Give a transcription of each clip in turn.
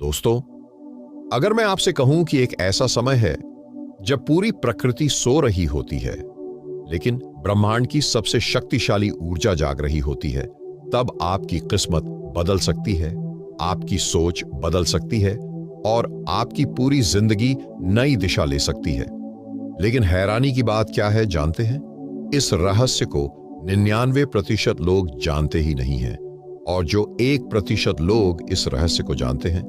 दोस्तों, अगर मैं आपसे कहूं कि एक ऐसा समय है जब पूरी प्रकृति सो रही होती है लेकिन ब्रह्मांड की सबसे शक्तिशाली ऊर्जा जाग रही होती है, तब आपकी किस्मत बदल सकती है, आपकी सोच बदल सकती है और आपकी पूरी जिंदगी नई दिशा ले सकती है। लेकिन हैरानी की बात क्या है जानते हैं? इस रहस्य को 99% लोग जानते ही नहीं हैं, और जो 1% लोग इस रहस्य को जानते हैं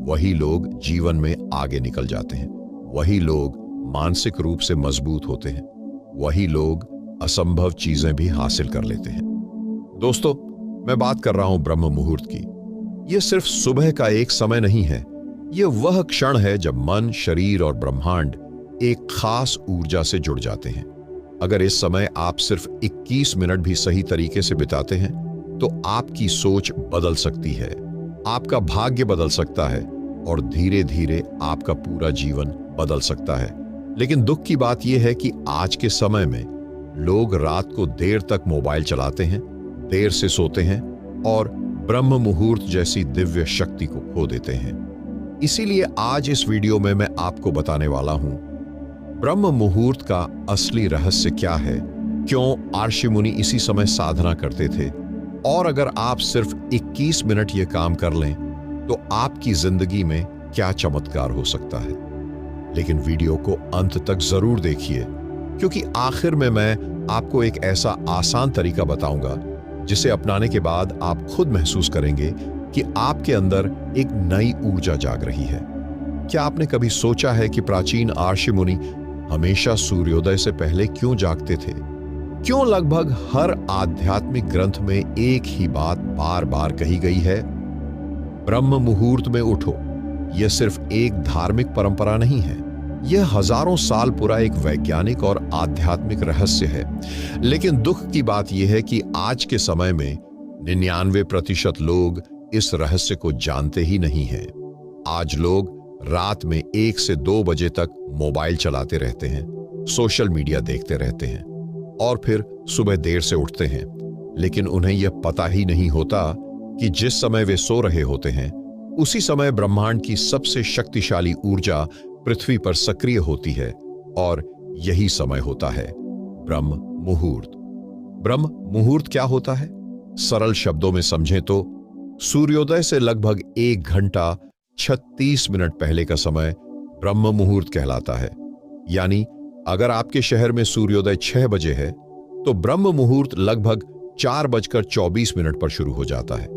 वही लोग जीवन में आगे निकल जाते हैं, वही लोग मानसिक रूप से मजबूत होते हैं, वही लोग असंभव चीजें भी हासिल कर लेते हैं। दोस्तों, मैं बात कर रहा हूं ब्रह्म मुहूर्त की। यह सिर्फ सुबह का एक समय नहीं है, यह वह क्षण है जब मन, शरीर और ब्रह्मांड एक खास ऊर्जा से जुड़ जाते हैं। अगर इस समय आप सिर्फ 21 मिनट भी सही तरीके से बिताते हैं तो आपकी सोच बदल सकती है, आपका भाग्य बदल सकता है और धीरे धीरे आपका पूरा जीवन बदल सकता है। लेकिन दुख की बात यह है कि आज के समय में लोग रात को देर तक मोबाइल चलाते हैं, देर से सोते हैं और ब्रह्म मुहूर्त जैसी दिव्य शक्ति को खो देते हैं। इसीलिए आज इस वीडियो में मैं आपको बताने वाला हूं ब्रह्म मुहूर्त का असली रहस्य क्या है, क्यों ऋषि मुनि इसी समय साधना करते थे, और अगर आप सिर्फ 21 मिनट ये काम कर लें तो आपकी जिंदगी में क्या चमत्कार हो सकता है। लेकिन वीडियो को अंत तक जरूर देखिए, क्योंकि आखिर में मैं आपको एक ऐसा आसान तरीका बताऊंगा जिसे अपनाने के बाद आप खुद महसूस करेंगे कि आपके अंदर एक नई ऊर्जा जाग रही है। क्या आपने कभी सोचा है कि प्राचीन ऋषि मुनि हमेशा सूर्योदय से पहले क्यों जागते थे? क्यों लगभग हर आध्यात्मिक ग्रंथ में एक ही बात बार बार कही गई है, ब्रह्म मुहूर्त में उठो? यह सिर्फ एक धार्मिक परंपरा नहीं है, यह हजारों साल पुरा एक वैज्ञानिक और आध्यात्मिक रहस्य है। लेकिन दुख की बात यह है कि आज के समय में 99% लोग इस रहस्य को जानते ही नहीं हैं। आज लोग रात में 1 से 2 बजे तक मोबाइल चलाते रहते हैं, सोशल मीडिया देखते रहते हैं और फिर सुबह देर से उठते हैं। लेकिन उन्हें यह पता ही नहीं होता कि जिस समय वे सो रहे होते हैं उसी समय ब्रह्मांड की सबसे शक्तिशाली ऊर्जा पृथ्वी पर सक्रिय होती है, और यही समय होता है ब्रह्म मुहूर्त। ब्रह्म मुहूर्त क्या होता है? सरल शब्दों में समझें तो सूर्योदय से लगभग 1 घंटा 36 मिनट पहले का समय ब्रह्म मुहूर्त कहलाता है। यानी अगर आपके शहर में सूर्योदय 6 बजे है तो ब्रह्म मुहूर्त लगभग 4:24 पर शुरू हो जाता है।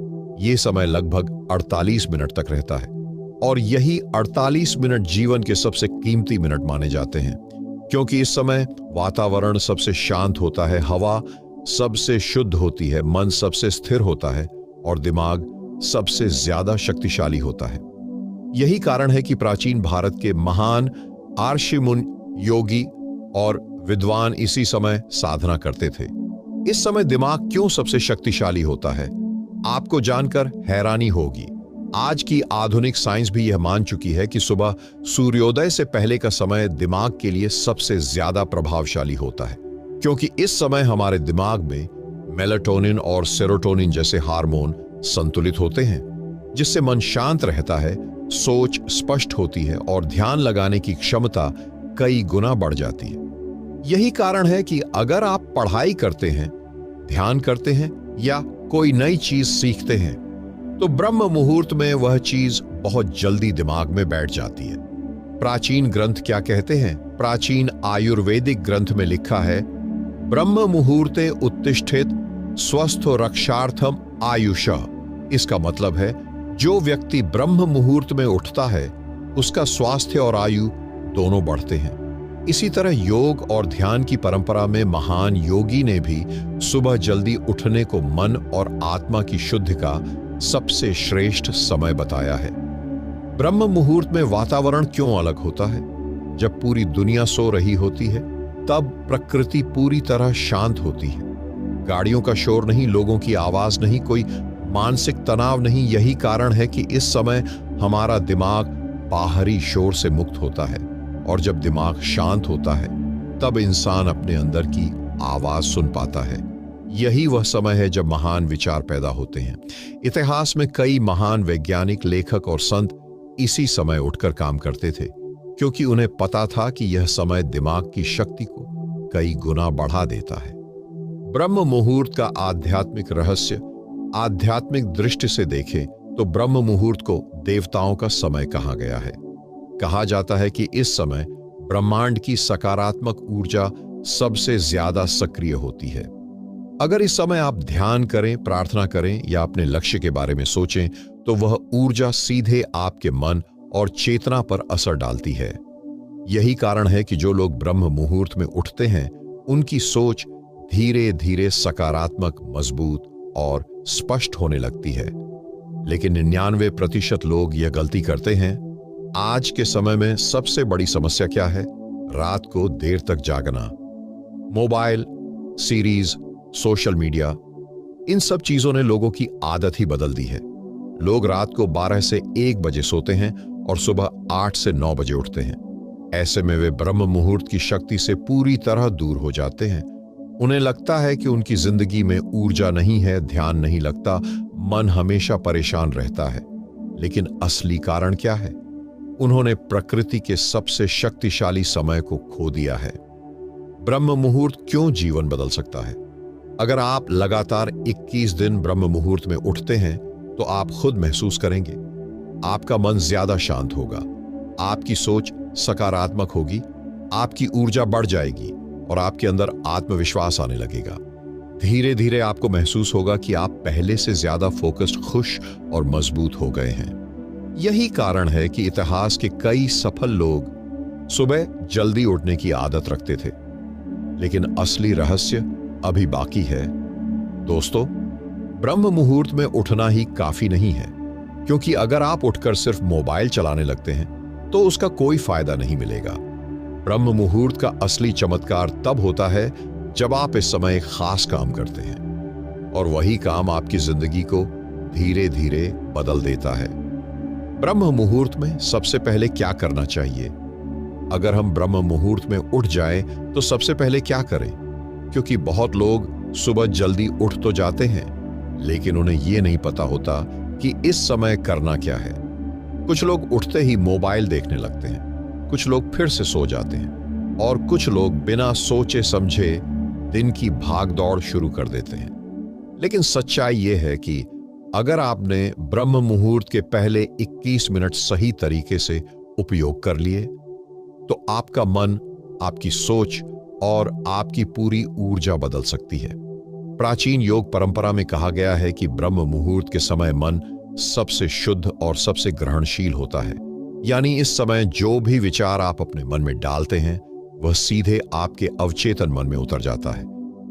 यह समय लगभग 48 मिनट तक रहता है, और यही 48 मिनट जीवन के सबसे कीमती मिनट माने जाते हैं, क्योंकि इस समय वातावरण सबसे शांत होता है, हवा सबसे शुद्ध होती है, मन सबसे स्थिर होता है और दिमाग सबसे ज्यादा शक्तिशाली होता है। यही कारण है कि प्राचीन भारत के महान ऋषि मुनि, योगी और विद्वान इसी समय साधना करते थे। इस समय दिमाग क्यों सबसे शक्तिशाली होता है, आपको जानकर हैरानी होगी। आज की आधुनिक साइंस भी यह मान चुकी है कि सुबह सूर्योदय से पहले का समय दिमाग के लिए सबसे ज्यादा प्रभावशाली होता है, क्योंकि इस समय हमारे दिमाग में मेलाटोनिन और सेरोटोनिन जैसे हार्मोन संतुलित होते हैं, जिससे मन शांत रहता है, सोच स्पष्ट होती है और ध्यान लगाने की क्षमता कई गुना बढ़ जाती है। यही कारण है कि अगर आप पढ़ाई करते हैं, ध्यान करते हैं या कोई नई चीज सीखते हैं तो ब्रह्म मुहूर्त में वह चीज बहुत जल्दी दिमाग में बैठ जाती है। प्राचीन ग्रंथ क्या कहते हैं? प्राचीन आयुर्वेदिक ग्रंथ में लिखा है, ब्रह्म मुहूर्ते उत्तिष्ठेत स्वस्थो रक्षार्थम आयुषः। इसका मतलब है जो व्यक्ति ब्रह्म मुहूर्त में उठता है उसका स्वास्थ्य और आयु दोनों बढ़ते हैं। इसी तरह योग और ध्यान की परंपरा में महान योगी ने भी सुबह जल्दी उठने को मन और आत्मा की शुद्धि का सबसे श्रेष्ठ समय बताया है। ब्रह्म मुहूर्त में वातावरण क्यों अलग होता है? जब पूरी दुनिया सो रही होती है तब प्रकृति पूरी तरह शांत होती है। गाड़ियों का शोर नहीं, लोगों की आवाज नहीं, कोई मानसिक तनाव नहीं। यही कारण है कि इस समय हमारा दिमाग बाहरी शोर से मुक्त होता है, और जब दिमाग शांत होता है तब इंसान अपने अंदर की आवाज सुन पाता है। यही वह समय है जब महान विचार पैदा होते हैं। इतिहास में कई महान वैज्ञानिक, लेखक और संत इसी समय उठकर काम करते थे, क्योंकि उन्हें पता था कि यह समय दिमाग की शक्ति को कई गुना बढ़ा देता है। ब्रह्म मुहूर्त का आध्यात्मिक रहस्य, आध्यात्मिक दृष्टि से देखें तो ब्रह्म मुहूर्त को देवताओं का समय कहा गया है। कहा जाता है कि इस समय ब्रह्मांड की सकारात्मक ऊर्जा सबसे ज्यादा सक्रिय होती है। अगर इस समय आप ध्यान करें, प्रार्थना करें या अपने लक्ष्य के बारे में सोचें, तो वह ऊर्जा सीधे आपके मन और चेतना पर असर डालती है। यही कारण है कि जो लोग ब्रह्म मुहूर्त में उठते हैं, उनकी सोच धीरे धीरे सकारात्मक, मजबूत और स्पष्ट होने लगती है। लेकिन 99% लोग यह गलती करते हैं। आज के समय में सबसे बड़ी समस्या क्या है? रात को देर तक जागना। मोबाइल, सीरीज, सोशल मीडिया, इन सब चीजों ने लोगों की आदत ही बदल दी है। लोग रात को 12 से 1 बजे सोते हैं और सुबह 8 से 9 बजे उठते हैं। ऐसे में वे ब्रह्म मुहूर्त की शक्ति से पूरी तरह दूर हो जाते हैं। उन्हें लगता है कि उनकी जिंदगी में ऊर्जा नहीं है, ध्यान नहीं लगता, मन हमेशा परेशान रहता है। लेकिन असली कारण क्या है? उन्होंने प्रकृति के सबसे शक्तिशाली समय को खो दिया है। ब्रह्म मुहूर्त क्यों जीवन बदल सकता है? अगर आप लगातार 21 दिन ब्रह्म मुहूर्त में उठते हैं, तो आप खुद महसूस करेंगे, आपका मन ज्यादा शांत होगा, आपकी सोच सकारात्मक होगी, आपकी ऊर्जा बढ़ जाएगी और आपके अंदर आत्मविश्वास आने लगेगा। धीरे धीरे आपको महसूस होगा कि आप पहले से ज्यादा फोकस्ड, खुश और मजबूत हो गए हैं। यही कारण है कि इतिहास के कई सफल लोग सुबह जल्दी उठने की आदत रखते थे। लेकिन असली रहस्य अभी बाकी है। दोस्तों, ब्रह्म मुहूर्त में उठना ही काफी नहीं है, क्योंकि अगर आप उठकर सिर्फ मोबाइल चलाने लगते हैं तो उसका कोई फायदा नहीं मिलेगा। ब्रह्म मुहूर्त का असली चमत्कार तब होता है जब आप इस समय एक खास काम करते हैं और वही काम आपकी जिंदगी को धीरे धीरे बदल देता है। ब्रह्म मुहूर्त में सबसे पहले क्या करना चाहिए? अगर हम ब्रह्म मुहूर्त में उठ जाएं तो सबसे पहले क्या करें? क्योंकि बहुत लोग सुबह जल्दी उठ तो जाते हैं, लेकिन उन्हें यह नहीं पता होता कि इस समय करना क्या है। कुछ लोग उठते ही मोबाइल देखने लगते हैं, कुछ लोग फिर से सो जाते हैं और कुछ लोग बिना सोचे समझे दिन की भागदौड़ शुरू कर देते हैं। लेकिन सच्चाई यह है कि अगर आपने ब्रह्म मुहूर्त के पहले 21 मिनट सही तरीके से उपयोग कर लिए, तो आपका मन, आपकी सोच और आपकी पूरी ऊर्जा बदल सकती है। प्राचीन योग परंपरा में कहा गया है कि ब्रह्म मुहूर्त के समय मन सबसे शुद्ध और सबसे ग्रहणशील होता है। यानी इस समय जो भी विचार आप अपने मन में डालते हैं, वह सीधे आपके अवचेतन मन में उतर जाता है।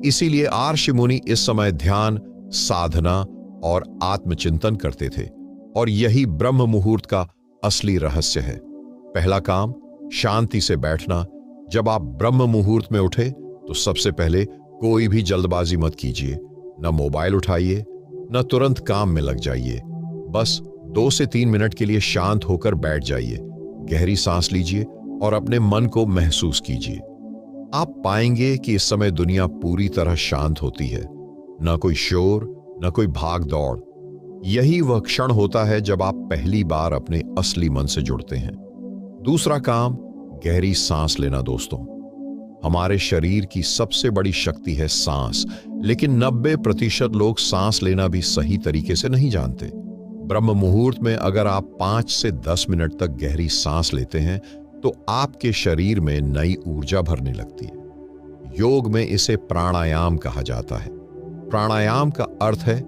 इसीलिए ऋषि मुनि इस समय ध्यान, साधना और आत्मचिंतन करते थे, और यही ब्रह्म मुहूर्त का असली रहस्य है। पहला काम, शांति से बैठना। जब आप ब्रह्म मुहूर्त में उठे तो सबसे पहले कोई भी जल्दबाजी मत कीजिए। न मोबाइल उठाइए, न तुरंत काम में लग जाइए। बस 2 से 3 मिनट के लिए शांत होकर बैठ जाइए। गहरी सांस लीजिए और अपने मन को महसूस कीजिए। आप पाएंगे कि इस समय दुनिया पूरी तरह शांत होती है। न कोई शोर, न कोई भाग दौड़। यही वह क्षण होता है जब आप पहली बार अपने असली मन से जुड़ते हैं। दूसरा काम, गहरी सांस लेना। दोस्तों, हमारे शरीर की सबसे बड़ी शक्ति है सांस, लेकिन 90% लोग सांस लेना भी सही तरीके से नहीं जानते। ब्रह्म मुहूर्त में अगर आप 5 से 10 मिनट तक गहरी सांस लेते हैं, तो आपके शरीर में नई ऊर्जा भरने लगती है। योग में इसे प्राणायाम कहा जाता है। प्राणायाम का अर्थ है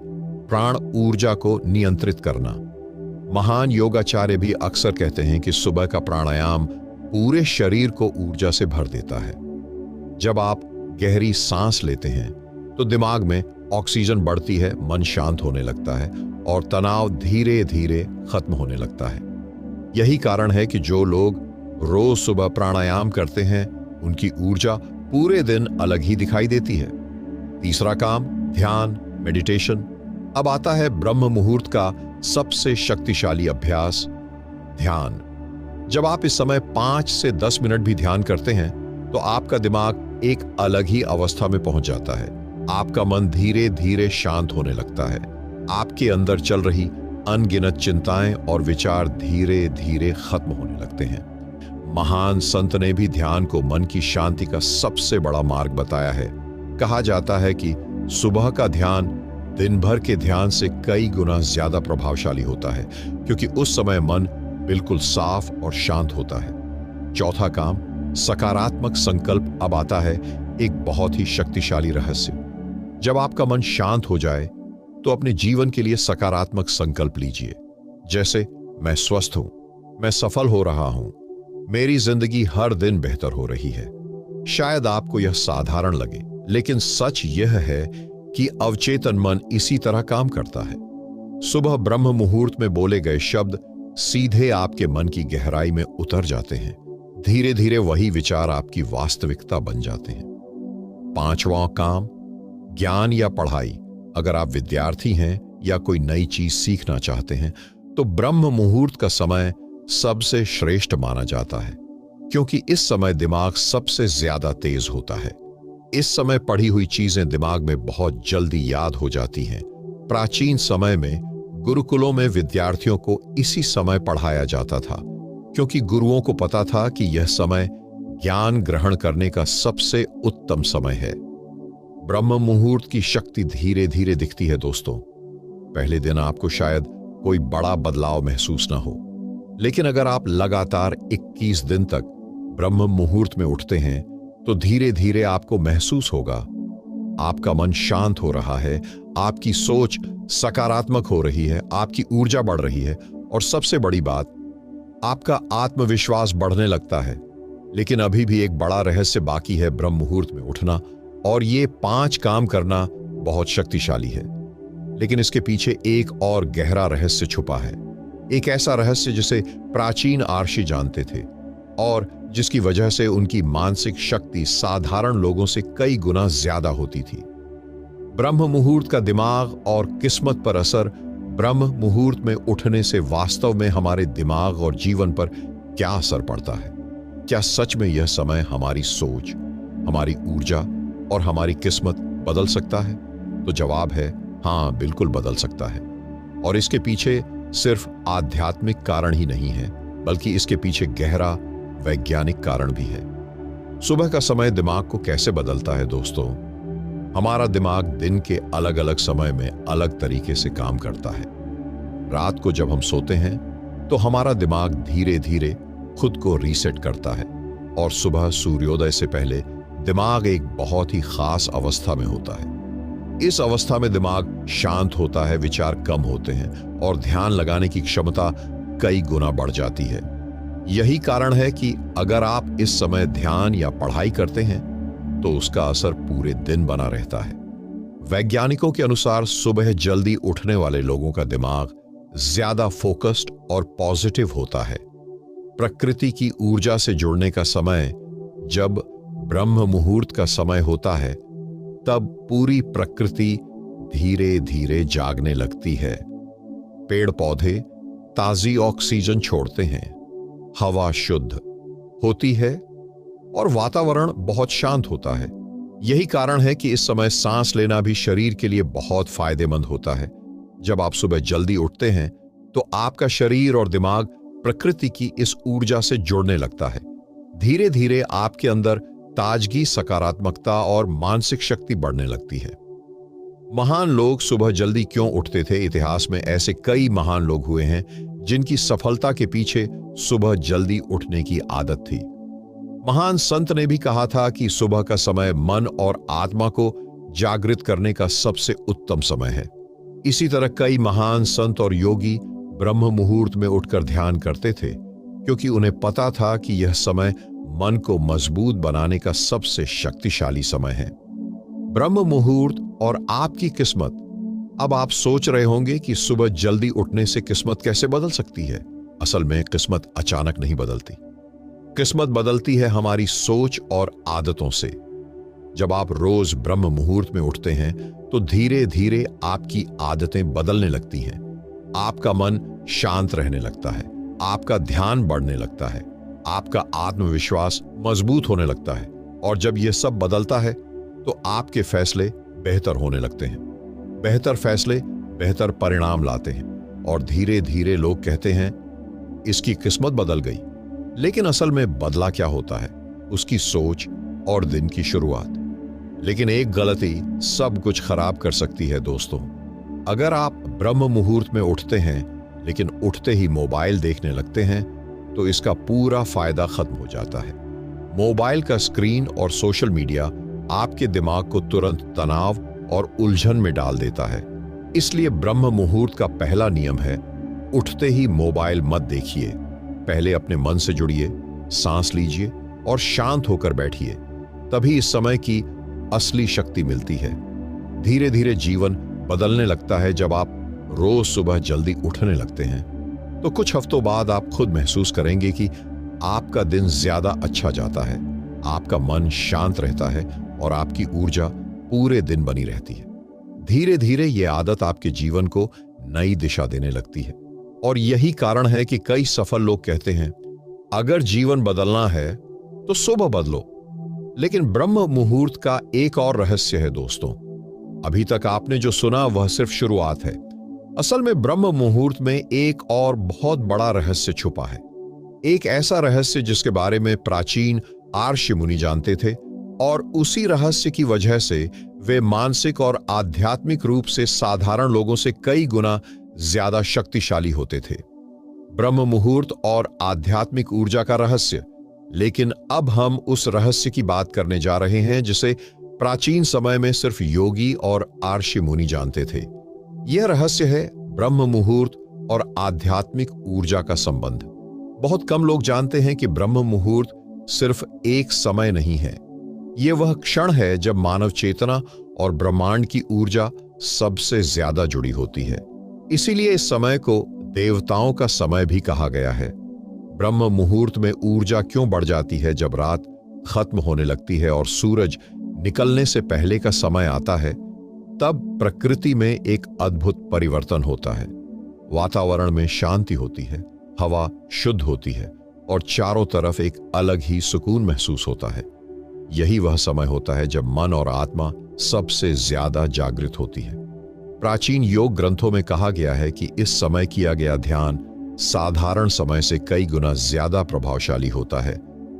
प्राण ऊर्जा को नियंत्रित करना। महान योगाचार्य भी अक्सर कहते हैं कि सुबह का प्राणायाम पूरे शरीर को ऊर्जा से भर देता है। जब आप गहरी सांस लेते हैं तो दिमाग में ऑक्सीजन बढ़ती है, मन शांत होने लगता है और तनाव धीरे धीरे खत्म होने लगता है। यही कारण है कि जो लोग रोज सुबह प्राणायाम करते हैं, उनकी ऊर्जा पूरे दिन अलग ही दिखाई देती है। तीसरा काम, ध्यान, मेडिटेशन। अब आता है ब्रह्म मुहूर्त का सबसे शक्तिशाली अभ्यास, ध्यान। जब आप इस समय 5 से 10 मिनट भी ध्यान करते हैं, तो आपका दिमाग एक अलग ही अवस्था में पहुंच जाता है। आपका मन धीरे धीरे शांत होने लगता है। आपके अंदर चल रही अनगिनत चिंताएं और विचार धीरे धीरे खत्म होने लगते हैं। महान संत ने भी ध्यान को मन की शांति का सबसे बड़ा मार्ग बताया है। कहा जाता है कि सुबह का ध्यान दिन भर के ध्यान से कई गुना ज्यादा प्रभावशाली होता है, क्योंकि उस समय मन बिल्कुल साफ और शांत होता है। चौथा काम, सकारात्मक संकल्प। अब आता है एक बहुत ही शक्तिशाली रहस्य। जब आपका मन शांत हो जाए तो अपने जीवन के लिए सकारात्मक संकल्प लीजिए। जैसे, मैं स्वस्थ हूं, मैं सफल हो रहा हूं, मेरी जिंदगी हर दिन बेहतर हो रही है। शायद आपको यह साधारण लगे, लेकिन सच यह है कि अवचेतन मन इसी तरह काम करता है। सुबह ब्रह्म मुहूर्त में बोले गए शब्द सीधे आपके मन की गहराई में उतर जाते हैं। धीरे धीरे वही विचार आपकी वास्तविकता बन जाते हैं। पांचवां काम, ज्ञान या पढ़ाई। अगर आप विद्यार्थी हैं या कोई नई चीज सीखना चाहते हैं तो ब्रह्म मुहूर्त का समय सबसे श्रेष्ठ माना जाता है, क्योंकि इस समय दिमाग सबसे ज्यादा तेज होता है। इस समय पढ़ी हुई चीजें दिमाग में बहुत जल्दी याद हो जाती हैं। प्राचीन समय में गुरुकुलों में विद्यार्थियों को इसी समय पढ़ाया जाता था, क्योंकि गुरुओं को पता था कि यह समय ज्ञान ग्रहण करने का सबसे उत्तम समय है। ब्रह्म मुहूर्त की शक्ति धीरे धीरे दिखती है दोस्तों। पहले दिन आपको शायद कोई बड़ा बदलाव महसूस ना हो, लेकिन अगर आप लगातार 21 दिन तक ब्रह्म मुहूर्त में उठते हैं तो धीरे धीरे आपको महसूस होगा आपका मन शांत हो रहा है, आपकी सोच सकारात्मक हो रही है, आपकी ऊर्जा बढ़ रही है और सबसे बड़ी बात, आपका आत्मविश्वास बढ़ने लगता है। लेकिन अभी भी एक बड़ा रहस्य बाकी है ब्रह्म मुहूर्त में उठना, और ये 5 काम करना बहुत शक्तिशाली है। लेकिन इसके पीछे एक और गहरा रहस्य छुपा है, एक ऐसा रहस्य जिसे प्राचीन आर्षि जानते थे और जिसकी वजह से उनकी मानसिक शक्ति साधारण लोगों से कई गुना ज्यादा होती थी। ब्रह्म मुहूर्त का दिमाग और किस्मत पर असर। ब्रह्म मुहूर्त में उठने से वास्तव में हमारे दिमाग और जीवन पर क्या असर पड़ता है? क्या सच में यह समय हमारी सोच, हमारी ऊर्जा और हमारी किस्मत बदल सकता है? तो जवाब है हाँ, बिल्कुल बदल सकता है। और इसके पीछे सिर्फ आध्यात्मिक कारण ही नहीं है, बल्कि इसके पीछे गहरा वैज्ञानिक कारण भी है। सुबह का समय दिमाग को कैसे बदलता है दोस्तों? हमारा दिमाग दिन के अलग अलग समय में अलग तरीके से काम करता है। रात को जब हम सोते हैं तो हमारा दिमाग धीरे धीरे खुद को रीसेट करता है और सुबह सूर्योदय से पहले दिमाग एक बहुत ही खास अवस्था में होता है। इस अवस्था में दिमाग शांत होता है, विचार कम होते हैं और ध्यान लगाने की क्षमता कई गुना बढ़ जाती है। यही कारण है कि अगर आप इस समय ध्यान या पढ़ाई करते हैं तो उसका असर पूरे दिन बना रहता है। वैज्ञानिकों के अनुसार सुबह जल्दी उठने वाले लोगों का दिमाग ज्यादा फोकस्ड और पॉजिटिव होता है। प्रकृति की ऊर्जा से जुड़ने का समय जब ब्रह्म मुहूर्त का समय होता है, तब पूरी प्रकृति धीरे धीरे जागने लगती है। पेड़ पौधे ताजी ऑक्सीजन छोड़ते हैं, हवा शुद्ध होती है और वातावरण बहुत शांत होता है। यही कारण है कि इस समय सांस लेना भी शरीर के लिए बहुत फायदेमंद होता है। जब आप सुबह जल्दी उठते हैं तो आपका शरीर और दिमाग प्रकृति की इस ऊर्जा से जुड़ने लगता है। धीरे धीरे आपके अंदर ताजगी, सकारात्मकता और मानसिक शक्ति बढ़ने लगती है। महान लोग सुबह जल्दी क्यों उठते थे? इतिहास में ऐसे कई महान लोग हुए हैं जिनकी सफलता के पीछे सुबह जल्दी उठने की आदत थी। महान संत ने भी कहा था कि सुबह का समय मन और आत्मा को जागृत करने का सबसे उत्तम समय है। इसी तरह कई महान संत और योगी ब्रह्म मुहूर्त में उठकर ध्यान करते थे, क्योंकि उन्हें पता था कि यह समय मन को मजबूत बनाने का सबसे शक्तिशाली समय है। ब्रह्म मुहूर्त और आपकी किस्मत। अब आप सोच रहे होंगे कि सुबह जल्दी उठने से किस्मत कैसे बदल सकती है? असल में किस्मत अचानक नहीं बदलती। किस्मत बदलती है हमारी सोच और आदतों से। जब आप रोज ब्रह्म मुहूर्त में उठते हैं तो धीरे धीरे आपकी आदतें बदलने लगती हैं। आपका मन शांत रहने लगता है, आपका ध्यान बढ़ने लगता है, आपका आत्मविश्वास मजबूत होने लगता है और जब यह सब बदलता है तो आपके फैसले बेहतर होने लगते हैं। बेहतर फैसले बेहतर परिणाम लाते हैं और धीरे धीरे लोग कहते हैं इसकी किस्मत बदल गई। लेकिन असल में बदला क्या होता है? उसकी सोच और दिन की शुरुआत। लेकिन एक गलती सब कुछ खराब कर सकती है दोस्तों। अगर आप ब्रह्म मुहूर्त में उठते हैं लेकिन उठते ही मोबाइल देखने लगते हैं तो इसका पूरा फायदा खत्म हो जाता है। मोबाइल का स्क्रीन और सोशल मीडिया आपके दिमाग को तुरंत तनाव और उलझन में डाल देता है। इसलिए ब्रह्म मुहूर्त का पहला नियम है, उठते ही मोबाइल मत देखिए। पहले अपने मन से जुड़िए, सांस लीजिए और शांत होकर बैठिए। तभी इस समय की असली शक्ति मिलती है। धीरे धीरे जीवन बदलने लगता है जब आप रोज सुबह जल्दी उठने लगते हैं। तो कुछ हफ्तों बाद आप खुद महसूस करेंगे कि आपका दिन ज्यादा अच्छा जाता है, आपका मन शांत रहता है और आपकी ऊर्जा पूरे दिन बनी रहती है। धीरे धीरे ये आदत आपके जीवन को नई दिशा देने लगती है। और यही कारण है कि कई सफल लोग कहते हैं, अगर जीवन बदलना है तो सुबह बदलो। लेकिन ब्रह्म मुहूर्त का एक और रहस्य है दोस्तों। अभी तक आपने जो सुना वह सिर्फ शुरुआत है। असल में ब्रह्म मुहूर्त में एक और बहुत बड़ा रहस्य छुपा है। एक ऐसा रहस्य जिसके बारे में प्राचीन आर्ष मुनि जानते थे और उसी रहस्य की वजह से वे मानसिक और आध्यात्मिक रूप से साधारण लोगों से कई गुना ज्यादा शक्तिशाली होते थे। ब्रह्म मुहूर्त और आध्यात्मिक ऊर्जा का रहस्य। लेकिन अब हम उस रहस्य की बात करने जा रहे हैं जिसे प्राचीन समय में सिर्फ योगी और आर्षि मुनि जानते थे। यह रहस्य है ब्रह्म मुहूर्त और आध्यात्मिक ऊर्जा का संबंध। बहुत कम लोग जानते हैं कि ब्रह्म मुहूर्त सिर्फ एक समय नहीं है। यह वह क्षण है जब मानव चेतना और ब्रह्मांड की ऊर्जा सबसे ज्यादा जुड़ी होती है। इसीलिए इस समय को देवताओं का समय भी कहा गया है। ब्रह्म मुहूर्त में ऊर्जा क्यों बढ़ जाती है? जब रात खत्म होने लगती है और सूरज निकलने से पहले का समय आता है, तब प्रकृति में एक अद्भुत परिवर्तन होता है। वातावरण में शांति होती है, हवा शुद्ध होती है और चारों तरफ एक अलग ही सुकून महसूस होता है। यही वह समय होता है जब मन और आत्मा सबसे ज्यादा जागृत होती है। प्राचीन योग ग्रंथों में कहा गया है कि इस समय किया गया ध्यान साधारण समय से कई गुना ज्यादा प्रभावशाली होता है।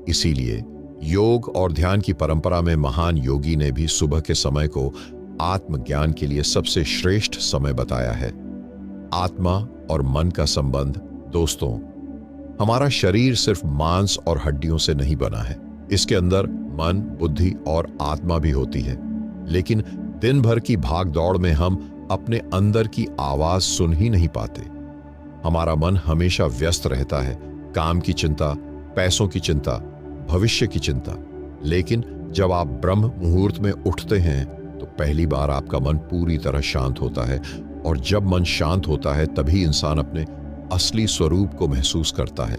इसीलिए योग और ध्यान की परंपरा में महान योगी ने भी सुबह के समय को आत्मज्ञान के लिए सबसे श्रेष्ठ समय बताया है। आत्मा और मन का संबंध। दोस्तों, हमारा शरीर सिर्फ मांस और हड्डियों से नहीं बना है। इसके अंदर मन, बुद्धि और आत्मा भी होती है। लेकिन दिन भर की भाग दौड़ में हम अपने अंदर की आवाज सुन ही नहीं पाते। हमारा मन हमेशा व्यस्त रहता है, काम की चिंता, पैसों की चिंता, भविष्य की चिंता। लेकिन जब आप ब्रह्म मुहूर्त में उठते हैं तो पहली बार आपका मन पूरी तरह शांत होता है। और जब मन शांत होता है तभी इंसान अपने असली स्वरूप को महसूस करता है।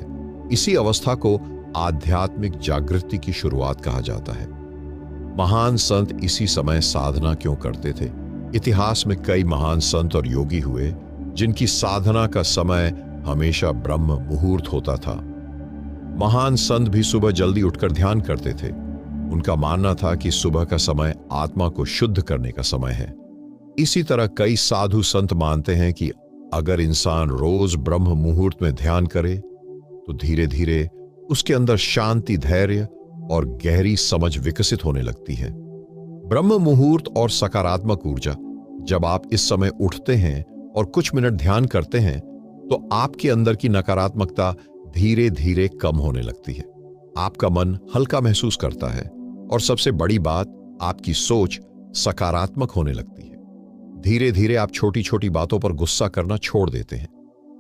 इसी अवस्था को आध्यात्मिक जागृति की शुरुआत कहा जाता है। महान संत इसी समय साधना क्यों करते थे? इतिहास में कई महान संत और योगी हुए जिनकी साधना का समय हमेशा ब्रह्म मुहूर्त होता था। महान संत भी सुबह जल्दी उठकर ध्यान करते थे। उनका मानना था कि सुबह का समय आत्मा को शुद्ध करने का समय है। इसी तरह कई साधु संत मानते हैं कि अगर इंसान रोज ब्रह्म मुहूर्त में ध्यान करे तो धीरे धीरे उसके अंदर शांति, धैर्य और गहरी समझ विकसित होने लगती है। ब्रह्म मुहूर्त और सकारात्मक ऊर्जा। जब आप इस समय उठते हैं और कुछ मिनट ध्यान करते हैं तो आपके अंदर की नकारात्मकता धीरे धीरे कम होने लगती है। आपका मन हल्का महसूस करता है और सबसे बड़ी बात, आपकी सोच सकारात्मक होने लगती है। धीरे धीरे आप छोटी छोटी बातों पर गुस्सा करना छोड़ देते हैं।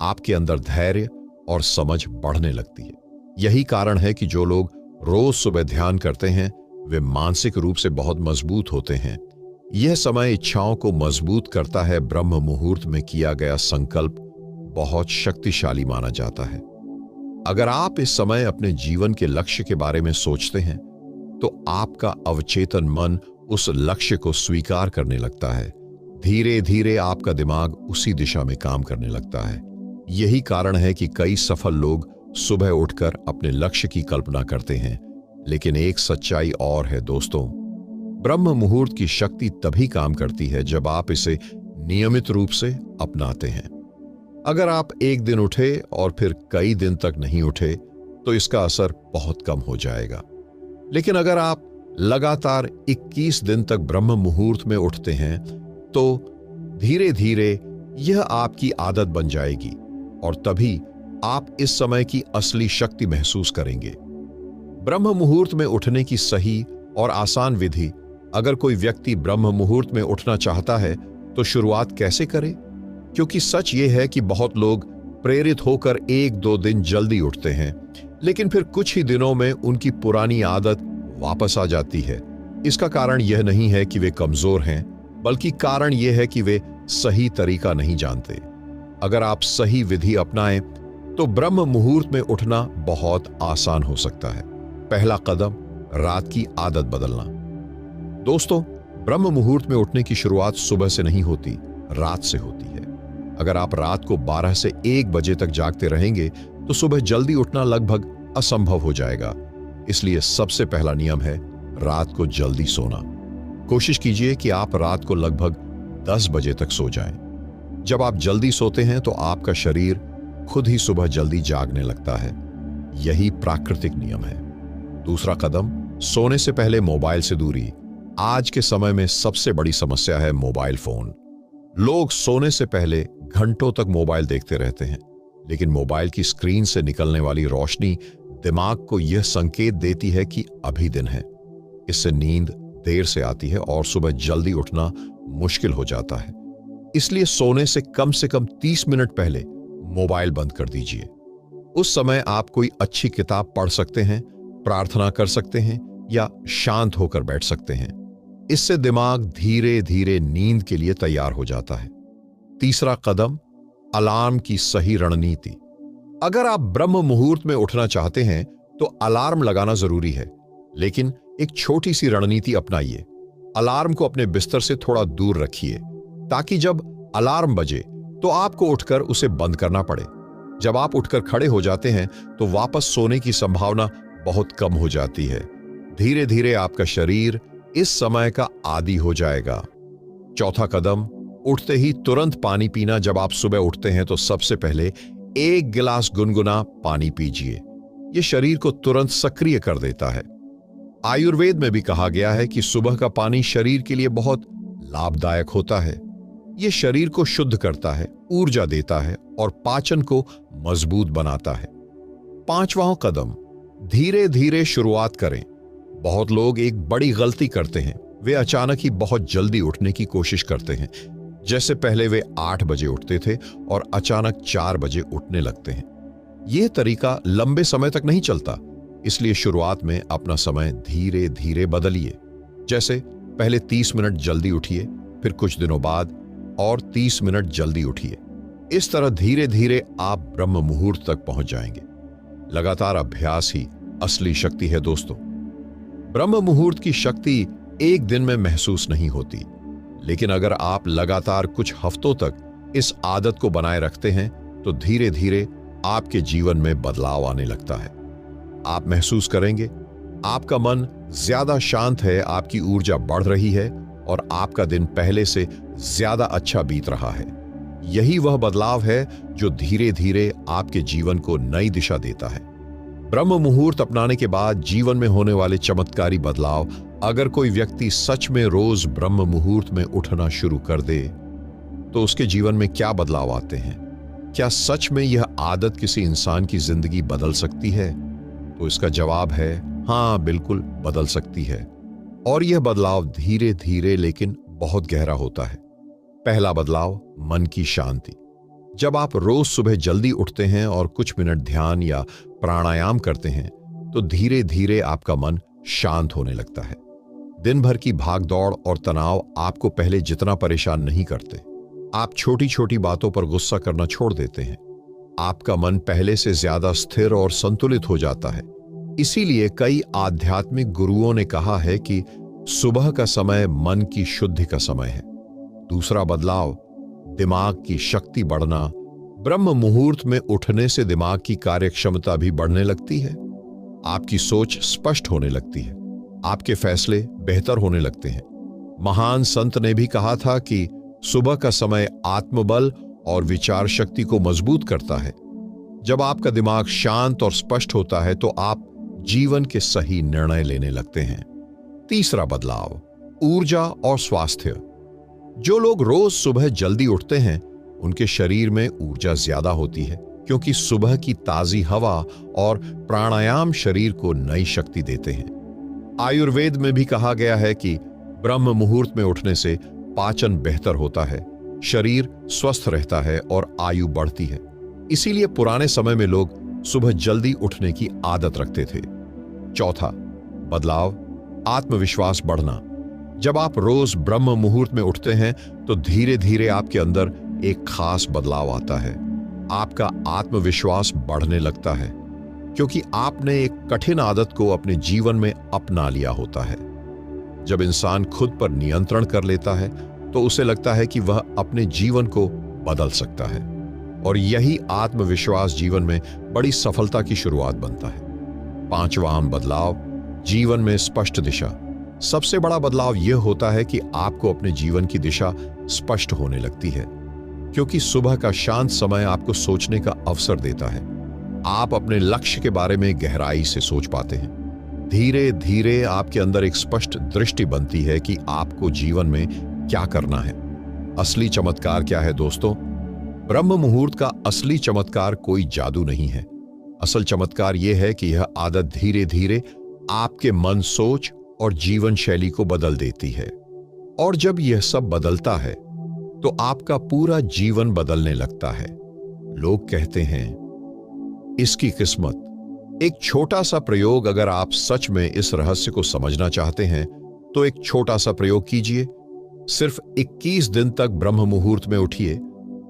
आपके अंदर धैर्य और समझ बढ़ने लगती है। यही कारण है कि जो लोग रोज सुबह ध्यान करते हैं वे मानसिक रूप से बहुत मजबूत होते हैं। यह समय इच्छाओं को मजबूत करता है। ब्रह्म मुहूर्त में किया गया संकल्प बहुत शक्तिशाली माना जाता है। अगर आप इस समय अपने जीवन के लक्ष्य के बारे में सोचते हैं तो आपका अवचेतन मन उस लक्ष्य को स्वीकार करने लगता है। धीरे धीरे आपका दिमाग उसी दिशा में काम करने लगता है। यही कारण है कि कई सफल लोग सुबह उठकर अपने लक्ष्य की कल्पना करते हैं। लेकिन एक सच्चाई और है दोस्तों, ब्रह्म मुहूर्त की शक्ति तभी काम करती है जब आप इसे नियमित रूप से अपनाते हैं। अगर आप एक दिन उठे और फिर कई दिन तक नहीं उठे तो इसका असर बहुत कम हो जाएगा। लेकिन अगर आप लगातार 21 दिन तक ब्रह्म मुहूर्त में उठते हैं तो धीरे धीरे यह आपकी आदत बन जाएगी और तभी आप इस समय की असली शक्ति महसूस करेंगे। ब्रह्म मुहूर्त में उठने की सही और आसान विधि। अगर कोई व्यक्ति ब्रह्म मुहूर्त में उठना चाहता है तो शुरुआत कैसे करे? क्योंकि सच ये है कि बहुत लोग प्रेरित होकर 1-2 दिन जल्दी उठते हैं, लेकिन फिर कुछ ही दिनों में उनकी पुरानी आदत वापस आ जाती है। इसका कारण यह नहीं है कि वे कमजोर हैं, बल्कि कारण यह है कि वे सही तरीका नहीं जानते। अगर आप सही विधि अपनाएं तो ब्रह्म मुहूर्त में उठना बहुत आसान हो सकता है। पहला कदम, रात की आदत बदलना। दोस्तों, ब्रह्म मुहूर्त में उठने की शुरुआत सुबह से नहीं होती, रात से होती है। अगर आप रात को 12 से 1 बजे तक जागते रहेंगे तो सुबह जल्दी उठना लगभग असंभव हो जाएगा। इसलिए सबसे पहला नियम है रात को जल्दी सोना। कोशिश कीजिए कि आप रात को लगभग 10 बजे तक सो जाएं। जब आप जल्दी सोते हैं तो आपका शरीर खुद ही सुबह जल्दी जागने लगता है। यही प्राकृतिक नियम है। दूसरा कदम, सोने से पहले मोबाइल से दूरी। आज के समय में सबसे बड़ी समस्या है मोबाइल फोन। लोग सोने से पहले घंटों तक मोबाइल देखते रहते हैं, लेकिन मोबाइल की स्क्रीन से निकलने वाली रोशनी दिमाग को यह संकेत देती है कि अभी दिन है। इससे नींद देर से आती है और सुबह जल्दी उठना मुश्किल हो जाता है। इसलिए सोने से कम 30 मिनट पहले मोबाइल बंद कर दीजिए। उस समय आप कोई अच्छी किताब पढ़ सकते हैं, प्रार्थना कर सकते हैं या शांत होकर बैठ सकते हैं। इससे दिमाग धीरे धीरे नींद के लिए तैयार हो जाता है। तीसरा कदम, अलार्म की सही रणनीति। अगर आप ब्रह्म मुहूर्त में उठना चाहते हैं तो अलार्म लगाना जरूरी है, लेकिन एक छोटी सी रणनीति अपनाइए। अलार्म को अपने बिस्तर से थोड़ा दूर रखिए ताकि जब अलार्म बजे तो आपको उठकर उसे बंद करना पड़े। जब आप उठकर खड़े हो जाते हैं तो वापस सोने की संभावना बहुत कम हो जाती है। धीरे धीरे आपका शरीर इस समय का आदी हो जाएगा। चौथा कदम, उठते ही तुरंत पानी पीना। जब आप सुबह उठते हैं तो सबसे पहले 1 गिलास गुनगुना पानी पीजिए। यह शरीर को तुरंत सक्रिय कर देता है। आयुर्वेद में भी कहा गया है कि सुबह का पानी शरीर के लिए बहुत लाभदायक होता है। यह शरीर को शुद्ध करता है, ऊर्जा देता है और पाचन को मजबूत बनाता है। पांचवां कदम, धीरे धीरे शुरुआत करें। बहुत लोग एक बड़ी गलती करते हैं। वे अचानक ही बहुत जल्दी उठने की कोशिश करते हैं। जैसे पहले वे 8 बजे उठते थे और अचानक 4 बजे उठने लगते हैं। यह तरीका लंबे समय तक नहीं चलता। इसलिए शुरुआत में अपना समय धीरे धीरे बदलिए। जैसे पहले 30 मिनट जल्दी उठिए, फिर कुछ दिनों बाद और 30 मिनट जल्दी उठिए। इस तरह धीरे धीरे आप ब्रह्म मुहूर्त तक पहुंच जाएंगे। लगातार अभ्यास ही असली शक्ति है दोस्तों। ब्रह्म मुहूर्त की शक्ति एक दिन में महसूस नहीं होती, लेकिन अगर आप लगातार कुछ हफ्तों तक इस आदत को बनाए रखते हैं तो धीरे धीरे आपके जीवन में बदलाव आने लगता है। आप महसूस करेंगे आपका मन ज्यादा शांत है, आपकी ऊर्जा बढ़ रही है और आपका दिन पहले से ज्यादा अच्छा बीत रहा है। यही वह बदलाव है जो धीरे धीरे आपके जीवन को नई दिशा देता है। ब्रह्म मुहूर्त अपनाने के बाद जीवन में होने वाले चमत्कारी बदलाव। अगर कोई व्यक्ति सच में रोज ब्रह्म मुहूर्त में उठना शुरू कर दे तो उसके जीवन में क्या बदलाव आते हैं? क्या सच में यह आदत किसी इंसान की जिंदगी बदल सकती है? तो इसका जवाब है हाँ, बिल्कुल बदल सकती है। और यह बदलाव धीरे धीरे लेकिन बहुत गहरा होता है। पहला बदलाव, मन की शांति। जब आप रोज सुबह जल्दी उठते हैं और कुछ मिनट ध्यान या प्राणायाम करते हैं तो धीरे धीरे आपका मन शांत होने लगता है। दिन भर की भागदौड़ और तनाव आपको पहले जितना परेशान नहीं करते। आप छोटी छोटी बातों पर गुस्सा करना छोड़ देते हैं। आपका मन पहले से ज्यादा स्थिर और संतुलित हो जाता है। इसीलिए कई आध्यात्मिक गुरुओं ने कहा है कि सुबह का समय मन की शुद्धि का समय है। दूसरा बदलाव, दिमाग की शक्ति बढ़ना। ब्रह्म मुहूर्त में उठने से दिमाग की कार्यक्षमता भी बढ़ने लगती है। आपकी सोच स्पष्ट होने लगती है, आपके फैसले बेहतर होने लगते हैं। महान संत ने भी कहा था कि सुबह का समय आत्मबल और विचार शक्ति को मजबूत करता है। जब आपका दिमाग शांत और स्पष्ट होता है तो आप जीवन के सही निर्णय लेने लगते हैं। तीसरा बदलाव, ऊर्जा और स्वास्थ्य। जो लोग रोज सुबह जल्दी उठते हैं उनके शरीर में ऊर्जा ज्यादा होती है, क्योंकि सुबह की ताजी हवा और प्राणायाम शरीर को नई शक्ति देते हैं। आयुर्वेद में भी कहा गया है कि ब्रह्म मुहूर्त में उठने से पाचन बेहतर होता है, शरीर स्वस्थ रहता है और आयु बढ़ती है। इसीलिए पुराने समय में लोग सुबह जल्दी उठने की आदत रखते थे। चौथा बदलाव, आत्मविश्वास बढ़ना। जब आप रोज ब्रह्म मुहूर्त में उठते हैं तो धीरे धीरे आपके अंदर एक खास बदलाव आता है। आपका आत्मविश्वास बढ़ने लगता है, क्योंकि आपने एक कठिन आदत को अपने जीवन में अपना लिया होता है। जब इंसान खुद पर नियंत्रण कर लेता है तो उसे लगता है कि वह अपने जीवन को बदल सकता है, और यही आत्मविश्वास जीवन में बड़ी सफलता की शुरुआत बनता है। पांचवा अहम बदलाव, जीवन में स्पष्ट दिशा। सबसे बड़ा बदलाव यह होता है कि आपको अपने जीवन की दिशा स्पष्ट होने लगती है, क्योंकि सुबह का शांत समय आपको सोचने का अवसर देता है। आप अपने लक्ष्य के बारे में गहराई से सोच पाते हैं। धीरे धीरे आपके अंदर एक स्पष्ट दृष्टि बनती है कि आपको जीवन में क्या करना है। असली चमत्कार क्या है दोस्तों? ब्रह्म मुहूर्त का असली चमत्कार कोई जादू नहीं है। असल चमत्कार यह है कि यह आदत धीरे धीरे आपके मन, सोच और जीवन शैली को बदल देती है। और जब यह सब बदलता है तो आपका पूरा जीवन बदलने लगता है। लोग कहते हैं इसकी किस्मत। एक छोटा सा प्रयोग, अगर आप सच में इस रहस्य को समझना चाहते हैं तो एक छोटा सा प्रयोग कीजिए। सिर्फ 21 दिन तक ब्रह्म मुहूर्त में उठिए।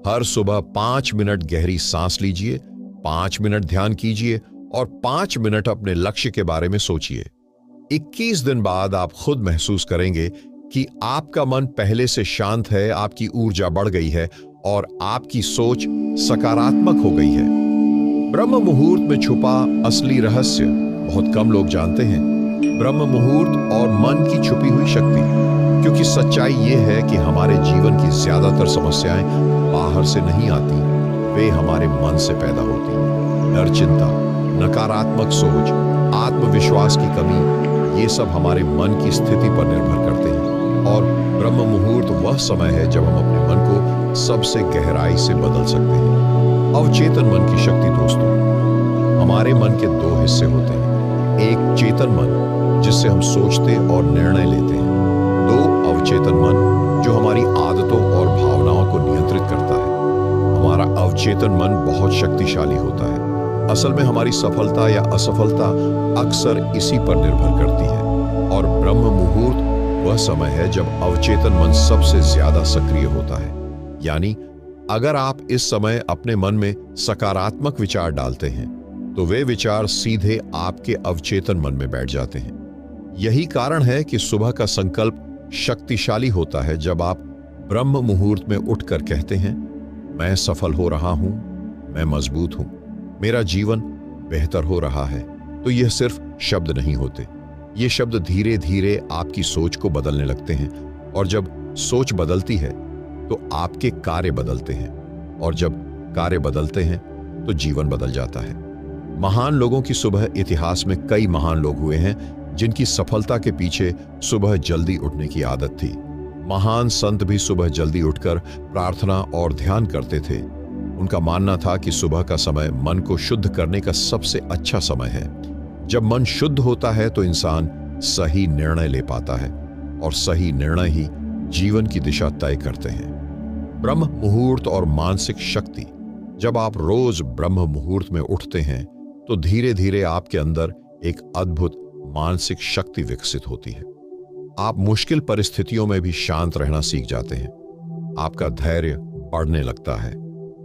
हर सुबह 5 मिनट गहरी सांस लीजिए, 5 मिनट ध्यान कीजिए और 5 मिनट अपने लक्ष्य के बारे में सोचिए। 21 दिन बाद आप खुद महसूस करेंगे कि आपका मन पहले से शांत है, आपकी ऊर्जा बढ़ गई है और आपकी सोच सकारात्मक हो गई है। ब्रह्म मुहूर्त में छुपा असली रहस्य बहुत कम लोग जानते हैं। ब्रह्म मुहूर्त और मन की छुपी हुई शक्ति। क्योंकि सच्चाई ये है कि हमारे जीवन की ज्यादातर समस्याएं बाहर से नहीं आती, वे हमारे मन से पैदा होती हैं। डर, चिंता, नकारात्मक सोच, आत्मविश्वास की कमी, ये सब हमारे मन की स्थिति पर निर्भर करते हैं। और ब्रह्म मुहूर्त वह समय है जब हम अपने मन को सबसे गहराई से बदल सकते हैं। अवचेतन मन की शक्ति दोस्तों, हमारे मन के 2 हिस्से होते हैं। एक चेतन मन जिससे हम सोचते और निर्णय लेते हैं। 2 अवचेतन मन जो हमारी आदतों और भावनाओं को नियंत्रित करता है। हमारा अवचेतन मन बहुत शक्तिशाली होता है। असल में हमारी सफलता या असफलता अक्सर इसी पर निर्भर करती है। और ब्रह्म मुहूर्त वह समय है जब अवचेतन मन सबसे ज्यादा सक्रिय होता है। यानी अगर आप इस समय अपने मन में सकारात्मक विचार डालते हैं तो वे विचार सीधे आपके अवचेतन मन में बैठ जाते हैं। यही कारण है कि सुबह का संकल्प शक्तिशाली होता है। जब आप ब्रह्म मुहूर्त में उठकर कहते हैं, मैं सफल हो रहा हूं, मैं मजबूत हूं, मेरा जीवन बेहतर हो रहा है, तो यह सिर्फ शब्द नहीं होते। ये शब्द धीरे धीरे आपकी सोच को बदलने लगते हैं। और जब सोच बदलती है तो आपके कार्य बदलते हैं, और जब कार्य बदलते हैं तो जीवन बदल जाता है। महान लोगों की सुबह, इतिहास में कई महान लोग हुए हैं जिनकी सफलता के पीछे सुबह जल्दी उठने की आदत थी। महान संत भी सुबह जल्दी उठकर प्रार्थना और ध्यान करते थे। उनका मानना था कि सुबह का समय मन को शुद्ध करने का सबसे अच्छा समय है। जब मन शुद्ध होता है तो इंसान सही निर्णय ले पाता है, और सही निर्णय ही जीवन की दिशा तय करते हैं। ब्रह्म मुहूर्त और मानसिक शक्ति। जब आप रोज ब्रह्म मुहूर्त में उठते हैं तो धीरे धीरे आपके अंदर एक अद्भुत मानसिक शक्ति विकसित होती है। आप मुश्किल परिस्थितियों में भी शांत रहना सीख जाते हैं। आपका धैर्य बढ़ने लगता है।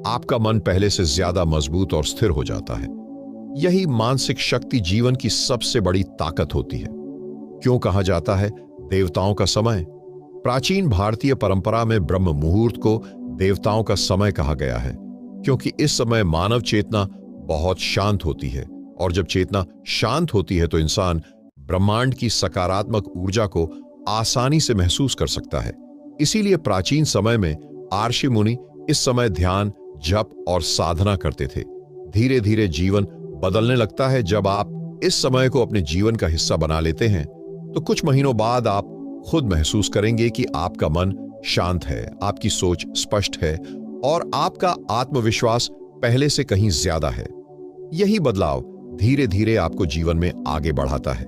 आपका मन पहले से ज्यादा मजबूत और स्थिर हो जाता है। यही मानसिक शक्ति जीवन की सबसे बड़ी ताकत होती है। क्यों कहा जाता है देवताओं का समय? प्राचीन भारतीय परंपरा में ब्रह्म मुहूर्त को देवताओं का समय कहा गया है, क्योंकि इस समय मानव चेतना बहुत शांत होती है, और जब चेतना शांत होती है तो इंसान ब्रह्मांड की सकारात्मक ऊर्जा को आसानी से महसूस कर सकता है। इसीलिए प्राचीन समय में आर्षि मुनि इस समय ध्यान, जप और साधना करते थे। धीरे धीरे जीवन बदलने लगता है। जब आप इस समय को अपने जीवन का हिस्सा बना लेते हैं तो कुछ महीनों बाद आप खुद महसूस करेंगे कि आपका मन शांत है, आपकी सोच स्पष्ट है और आपका आत्मविश्वास पहले से कहीं ज्यादा है। यही बदलाव धीरे धीरे आपको जीवन में आगे बढ़ाता है।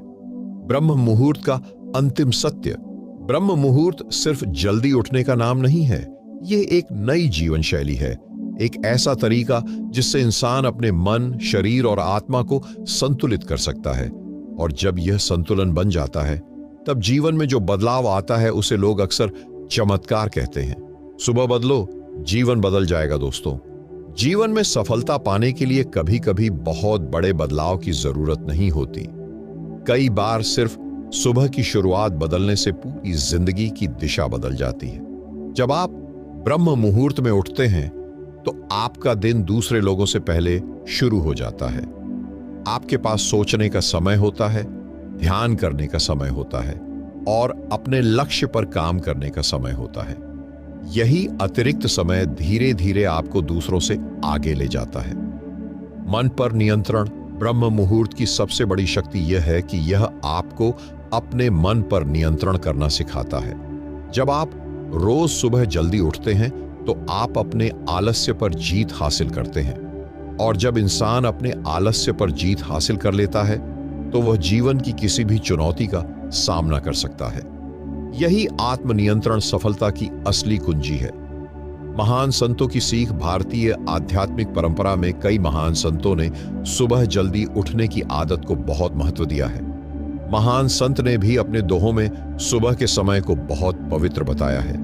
ब्रह्म मुहूर्त का अंतिम सत्य। ब्रह्म मुहूर्त सिर्फ जल्दी उठने का नाम नहीं है, ये एक नई जीवन शैली है, एक ऐसा तरीका जिससे इंसान अपने मन, शरीर और आत्मा को संतुलित कर सकता है। और जब यह संतुलन बन जाता है तब जीवन में जो बदलाव आता है उसे लोग अक्सर चमत्कार कहते हैं। सुबह बदलो, जीवन बदल जाएगा। दोस्तों, जीवन में सफलता पाने के लिए कभी कभी बहुत बड़े बदलाव की जरूरत नहीं होती। कई बार सिर्फ सुबह की शुरुआत बदलने से पूरी जिंदगी की दिशा बदल जाती है। जब आप ब्रह्म मुहूर्त में उठते हैं तो आपका दिन दूसरे लोगों से पहले शुरू हो जाता है। आपके पास सोचने का समय होता है, ध्यान करने का समय होता है और अपने लक्ष्य पर काम करने का समय होता है। यही अतिरिक्त समय धीरे धीरे आपको दूसरों से आगे ले जाता है। मन पर नियंत्रण। ब्रह्म मुहूर्त की सबसे बड़ी शक्ति यह है कि यह आपको अपने मन पर नियंत्रण करना सिखाता है। जब आप रोज सुबह जल्दी उठते हैं तो आप अपने आलस्य पर जीत हासिल करते हैं। और जब इंसान अपने आलस्य पर जीत हासिल कर लेता है तो वह जीवन की किसी भी चुनौती का सामना कर सकता है। यही आत्मनियंत्रण सफलता की असली कुंजी है। महान संतों की सीख। भारतीय आध्यात्मिक परंपरा में कई महान संतों ने सुबह जल्दी उठने की आदत को बहुत महत्व दिया है। महान संत ने भी अपने दोहों में सुबह के समय को बहुत पवित्र बताया है,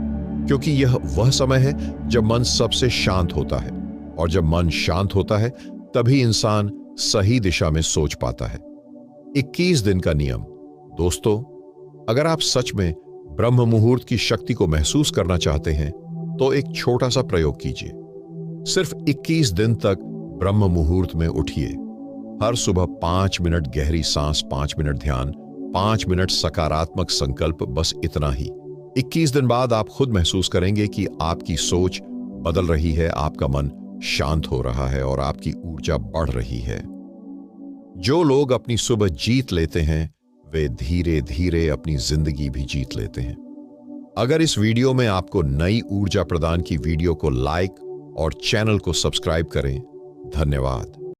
क्योंकि यह वह समय है जब मन सबसे शांत होता है। और जब मन शांत होता है तभी इंसान सही दिशा में सोच पाता है। 21 दिन का नियम। दोस्तों, अगर आप सच में ब्रह्म मुहूर्त की शक्ति को महसूस करना चाहते हैं तो एक छोटा सा प्रयोग कीजिए। सिर्फ 21 दिन तक ब्रह्म मुहूर्त में उठिए। हर सुबह 5 मिनट गहरी सांस, 5 मिनट ध्यान, 5 मिनट सकारात्मक संकल्प, बस इतना ही। 21 दिन बाद आप खुद महसूस करेंगे कि आपकी सोच बदल रही है, आपका मन शांत हो रहा है और आपकी ऊर्जा बढ़ रही है। जो लोग अपनी सुबह जीत लेते हैं वे धीरे धीरे अपनी जिंदगी भी जीत लेते हैं। अगर इस वीडियो में आपको नई ऊर्जा प्रदान की वीडियो को लाइक और चैनल को सब्सक्राइब करें। धन्यवाद।